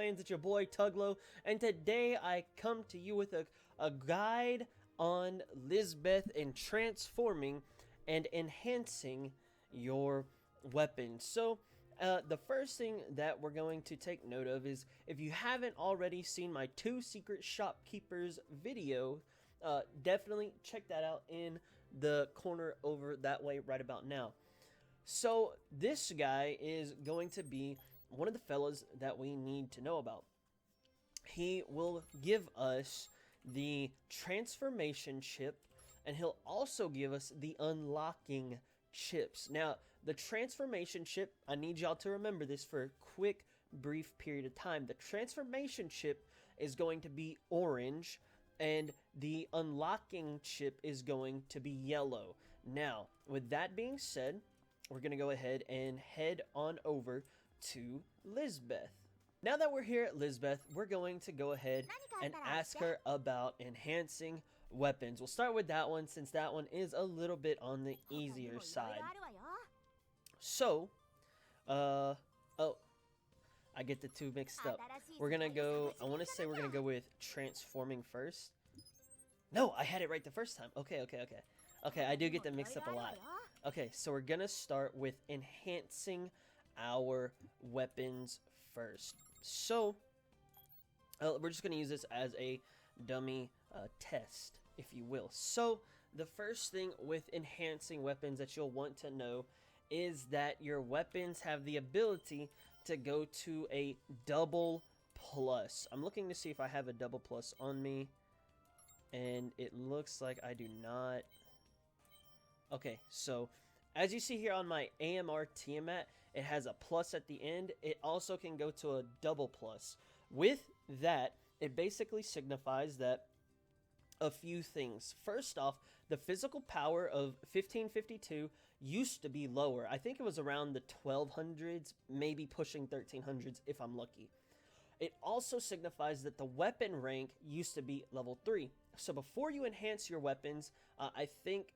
Clans. It's your boy Tuglo, and today I come to you with a guide on Lisbeth and transforming and enhancing your weapons. So the first thing that we're going to take note of is, if you haven't already seen my 2 secret shopkeepers video, definitely check that out in the corner over that way right about now. So this guy is going to be one of the fellas that we need to know about. He will give us the transformation chip, and he'll also give us the unlocking chips. Now, the transformation chip, I need y'all to remember this for a quick, brief period of time. The transformation chip is going to be orange, and the unlocking chip is going to be yellow. Now, with that being said, we're going to go ahead and head on over to Lisbeth. Now that we're here at Lisbeth, we're going to go ahead and ask her about enhancing weapons. We'll start with that one, since that one is a little bit on the easier side. So, oh, I get the 2 mixed up. We're gonna go, I want to say we're gonna go with transforming first. No, I had it right the first time. Okay, I do get them mixed up a lot. Okay, so we're gonna start with enhancing our weapons first. So, we're just gonna use this as a dummy test, if you will. So, the first thing with enhancing weapons that you'll want to know is that your weapons have the ability to go to a double plus. I'm looking to see if I have a double plus on me, and it looks like I do not. Okay, so as you see here on my AMR tiamat, it has a plus at the end. It also can go to a double plus. With that, it basically signifies that a few things. First off, the physical power of 1552 used to be lower. I think it was around the 1200s, maybe pushing 1300s if I'm lucky. It also signifies that the weapon rank used to be level 3. So before you enhance your weapons, I think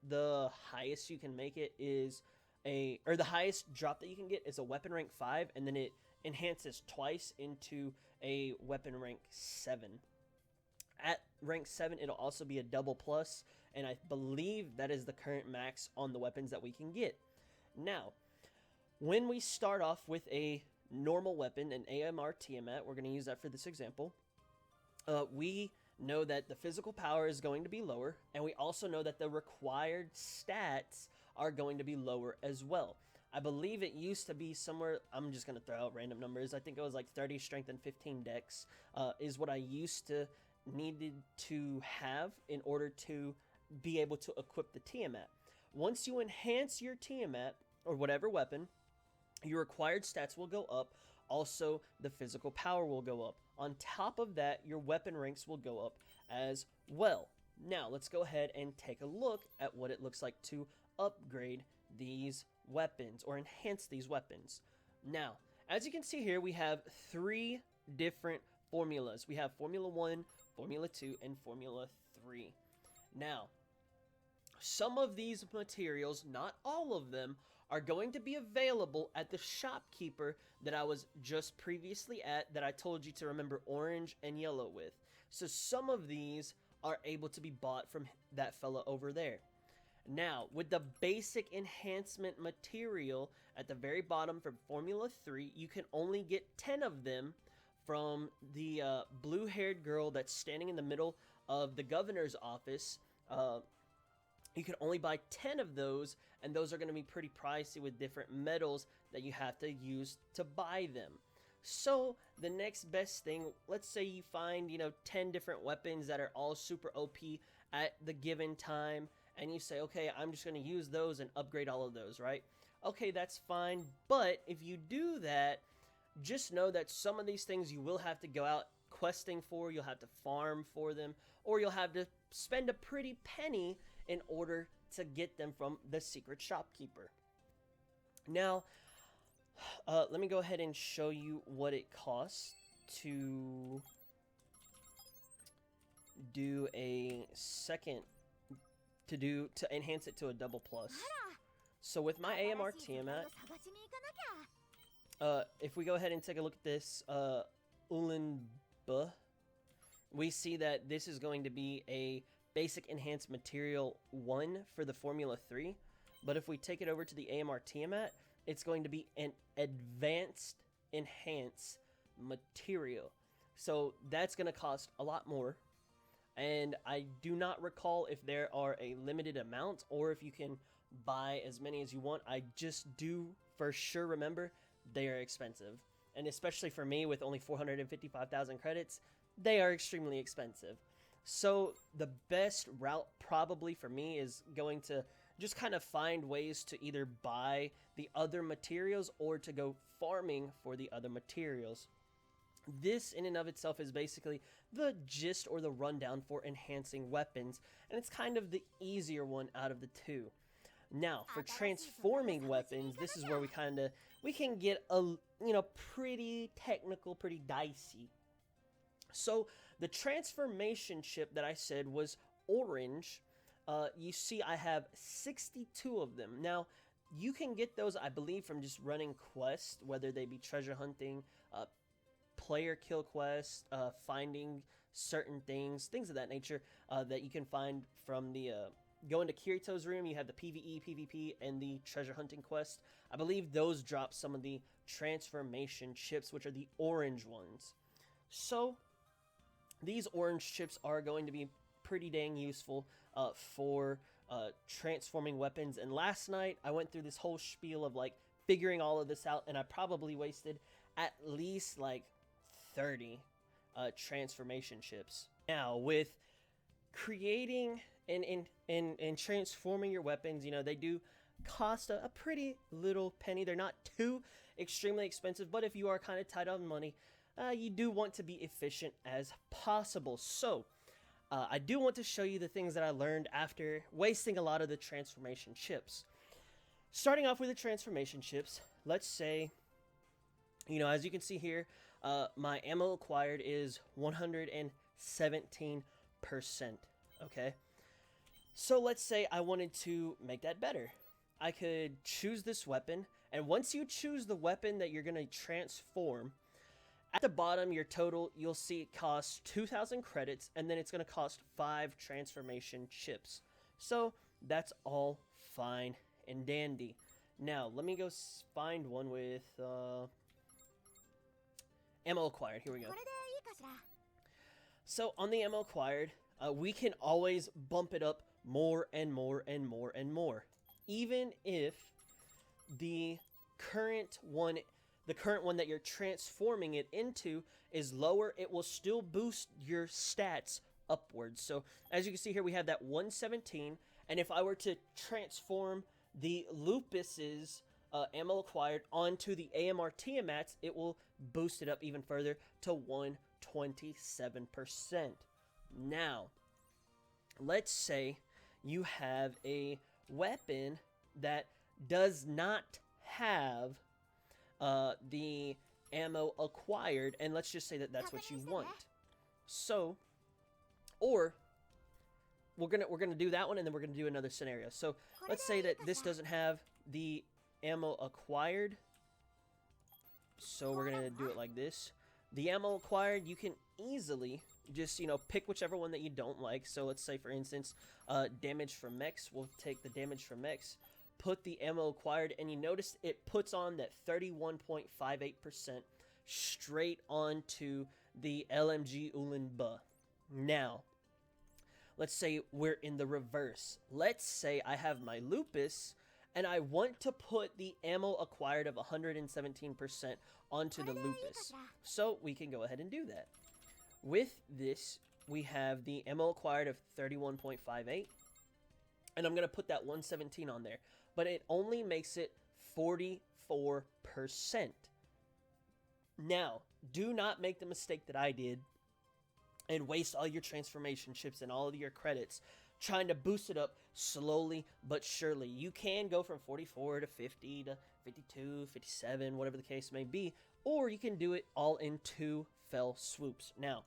the highest you can make it is the highest drop that you can get is a weapon rank 5, and then it enhances twice into a weapon rank 7. At rank 7, it'll also be a double plus, and I believe that is the current max on the weapons that we can get. Now, when we start off with a normal weapon, an AMR tiamat, we're going to use that for this example, we know that the physical power is going to be lower, and we also know that the required stats are going to be lower as well. I believe it used to be somewhere, I'm just going to throw out random numbers, I think it was like 30 strength and 15 dex is what I used to needed to have in order to be able to equip the tiamat. Once you enhance your tiamat, or whatever weapon, your required stats will go up. Also, the physical power will go up. On top of that, your weapon ranks will go up as well. Now, let's go ahead and take a look at what it looks like to upgrade these weapons, or enhance these weapons. Now, as you can see here, we have 3 different formulas. We have Formula 1, Formula 2, and Formula 3. Now, some of these materials, not all of them, are going to be available at the shopkeeper that I was just previously at, that I told you to remember orange and yellow with. So some of these are able to be bought from that fella over there. Now, with the basic enhancement material at the very bottom for Formula 3, you can only get 10 of them from the blue-haired girl that's standing in the middle of the governor's office. You can only buy 10 of those, and those are going to be pretty pricey with different metals that you have to use to buy them. So, the next best thing, let's say you find, 10 different weapons that are all super OP at the given time, and you say, okay, I'm just going to use those and upgrade all of those, right? Okay, that's fine, but if you do that, just know that some of these things you will have to go out questing for, you'll have to farm for them, or you'll have to spend a pretty penny in order to get them from the secret shopkeeper. Now, let me go ahead and show you what it costs to do a second, to enhance it to a double plus. So with my AMR tiamat, if we go ahead and take a look at this, Ulanba, we see that this is going to be a basic enhanced material 1 for the Formula 3. But if we take it over to the AMR tiamat, it's going to be an advanced enhanced material. So that's going to cost a lot more. And I do not recall if there are a limited amount or if you can buy as many as you want. I just do for sure remember they are expensive. And especially for me with only 455,000 credits, they are extremely expensive. So the best route probably for me is going to just kind of find ways to either buy the other materials or to go farming for the other materials. This in and of itself is basically the gist or the rundown for enhancing weapons, and it's kind of the easier one out of the two. Now, for transforming weapons, this is where we can get a, pretty technical, pretty dicey. So, the transformation chip that I said was orange. You see I have 62 of them. Now, you can get those, I believe, from just running quests, whether they be treasure hunting, player kill quests, finding certain things of that nature that you can find from the go into Kirito's room. You have the PvE, PvP, and the treasure hunting quest. I believe those drop some of the transformation chips, which are the orange ones. So these orange chips are going to be pretty dang useful for transforming weapons. And last night I went through this whole spiel of like figuring all of this out, and I probably wasted at least like 30 transformation chips. Now, with creating and transforming your weapons, they do cost a pretty little penny. They're not too extremely expensive, but if you are kind of tight on money, you do want to be efficient as possible. So, I do want to show you the things that I learned after wasting a lot of the transformation chips. Starting off with the transformation chips, let's say, as you can see here, my ammo acquired is 117%, okay? So let's say I wanted to make that better. I could choose this weapon, and once you choose the weapon that you're going to transform, at the bottom, your total, you'll see it costs 2,000 credits, and then it's going to cost 5 transformation chips. So that's all fine and dandy. Now, let me go find one with ammo acquired. Here we go. So on the ammo acquired, we can always bump it up more and more and more and more. Even if the current one that you're transforming it into is lower, it will still boost your stats upwards. So as you can see here, we have that 117, and if I were to transform the Lupus's ammo acquired onto the AMR tiamats, it will boost it up even further to 127%. Now, let's say you have a weapon that does not have the ammo acquired, and let's just say that that's what you want. So, or we're gonna do that one, and then we're gonna do another scenario. So let's say that this doesn't have the ammo acquired, so we're gonna do it like this. The ammo acquired, you can easily just pick whichever one that you don't like. So let's say, for instance, damage from mechs. We'll take the damage from mechs, put the ammo acquired, and you notice it puts on that 31.58% straight onto the LMG Ulanba. Now, let's say we're in the reverse. Let's say I have my Lupus, and I want to put the ammo acquired of 117% onto the Lupus. So we can go ahead and do that. With this, we have the ammo acquired of 31.58, and I'm going to put that 117 on there. But it only makes it 44%. Now, do not make the mistake that I did and waste all your transformation chips and all of your credits trying to boost it up slowly but surely. You can go from 44 to 50 to 52, 57, whatever the case may be, or you can do it all in 2 fell swoops. Now,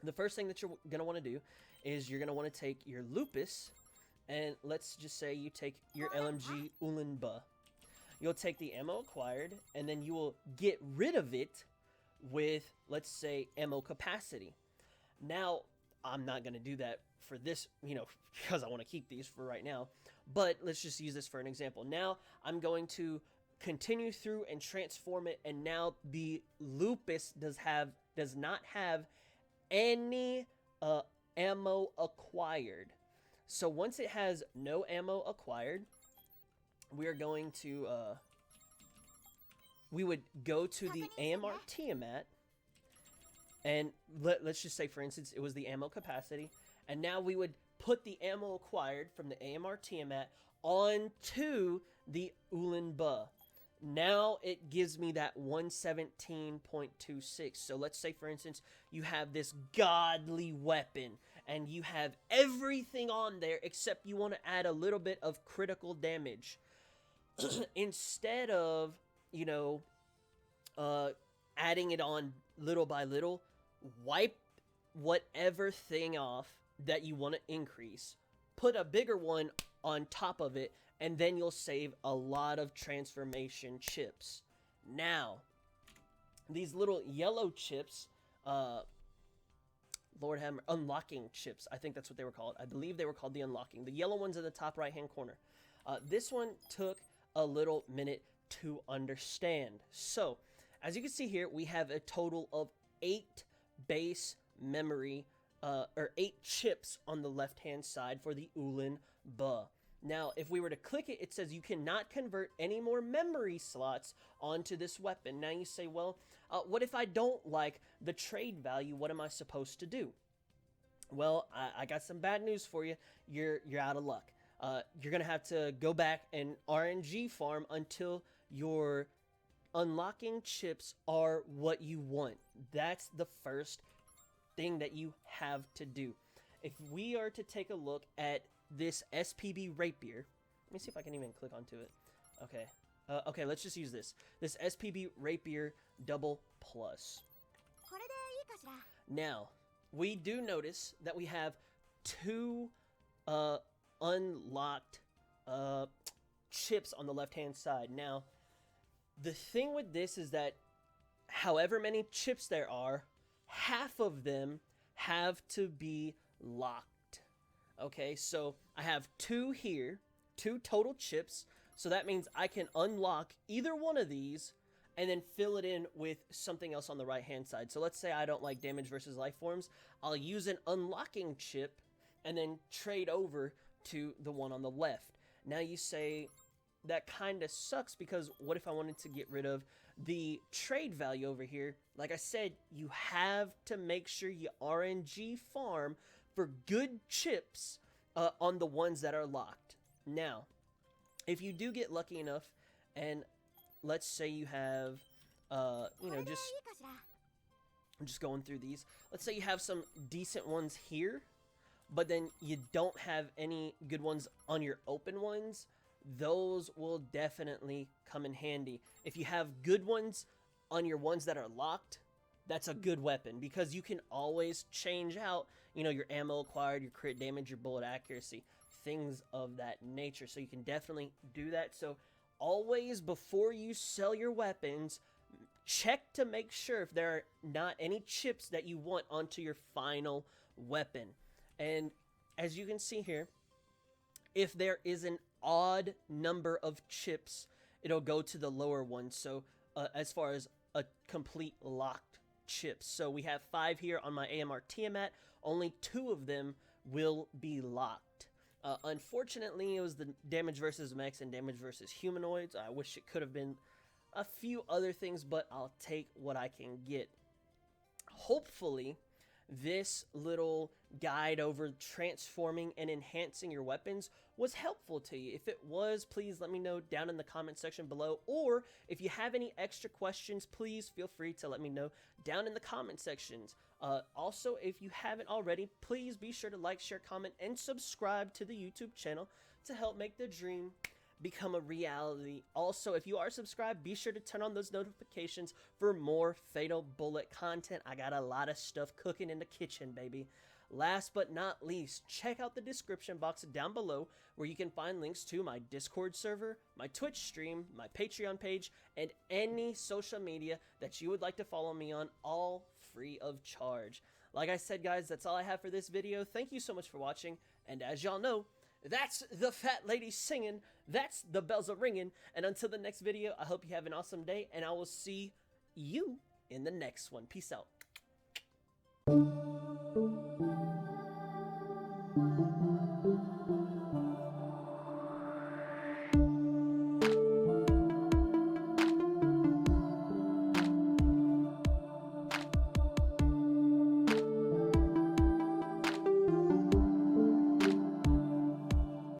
the first thing that you're going to want to do is you're going to want to take your Lupus, and let's just say you take your LMG Ulanba. You'll take the ammo acquired, and then you will get rid of it with, let's say, ammo capacity. Now, I'm not going to do that for this, because I want to keep these for right now. But let's just use this for an example. Now, I'm going to continue through and transform it, and now the lupus does not have any ammo acquired. So once it has no ammo acquired, we are going to we would go to the AMR tiamat, and let's just say, for instance, it was the ammo capacity, and now we would put the ammo acquired from the AMR tiamat onto the Ulan-Ba. Now it gives me that 117.26. So let's say, for instance, you have this godly weapon and you have everything on there except you want to add a little bit of critical damage. Instead of, adding it on little by little, wipe whatever thing off that you want to increase, put a bigger one on top of it, and then you'll save a lot of transformation chips. Now, these little yellow chips, Lord have mercy, unlocking chips, I think that's what they were called. I believe they were called the unlocking. The yellow ones in the top right-hand corner. This one took a little minute to understand. So, as you can see here, we have a total of 8 base memory, or 8 chips on the left-hand side for the Ulan-Ba. Now, if we were to click it, it says you cannot convert any more memory slots onto this weapon. Now you say, well, what if I don't like the trade value? What am I supposed to do? Well, I got some bad news for you. You're out of luck. You're going to have to go back and RNG farm until your unlocking chips are what you want. That's the first thing that you have to do. If we are to take a look at this SPB rapier, let me see if I can even click onto it. Okay. Okay, let's just use this. This SPB rapier double plus. Now, we do notice that we have 2 unlocked chips on the left-hand side. Now, the thing with this is that however many chips there are, half of them have to be locked. Okay, so I have 2 here, 2 total chips, so that means I can unlock either one of these and then fill it in with something else on the right-hand side. So let's say I don't like damage versus life forms. I'll use an unlocking chip and then trade over to the one on the left. Now you say, that kind of sucks, because what if I wanted to get rid of the trade value over here? Like I said, you have to make sure you RNG farm for good chips on the ones that are locked. Now, if you do get lucky enough, and let's say you have, just going through these. Let's say you have some decent ones here, but then you don't have any good ones on your open ones. Those will definitely come in handy. If you have good ones on your ones that are locked, that's a good weapon, because you can always change out, your ammo acquired, your crit damage, your bullet accuracy, things of that nature. So you can definitely do that. So always, before you sell your weapons, check to make sure if there are not any chips that you want onto your final weapon. And as you can see here, if there is an odd number of chips, it'll go to the lower one. So as far as a complete locked chips, so we have 5 here on my AMR tiamat. Only 2 of them will be locked. Unfortunately, it was the damage versus mechs and damage versus humanoids. I wish it could have been a few other things, but I'll take what I can get. Hopefully, this little guide over transforming and enhancing your weapons was helpful to you. If it was, please let me know down in the comment section below. Or if you have any extra questions, please feel free to let me know down in the comment sections. Also, if you haven't already, please be sure to like, share, comment, and subscribe to the YouTube channel to help make the dream become a reality. Also, if you are subscribed, be sure to turn on those notifications for more Fatal Bullet content. I got a lot of stuff cooking in the kitchen, baby. last but not least, check out the description box down below where you can find links to my Discord server, my Twitch stream, my Patreon page, and any social media that you would like to follow me on, all free of charge. Like I said, guys, that's all I have for this video. Thank you so much for watching, and as y'all know, that's the fat lady singing, that's the bells are ringing, and until the next video, I hope you have an awesome day, and I will see you in the next one. Peace out.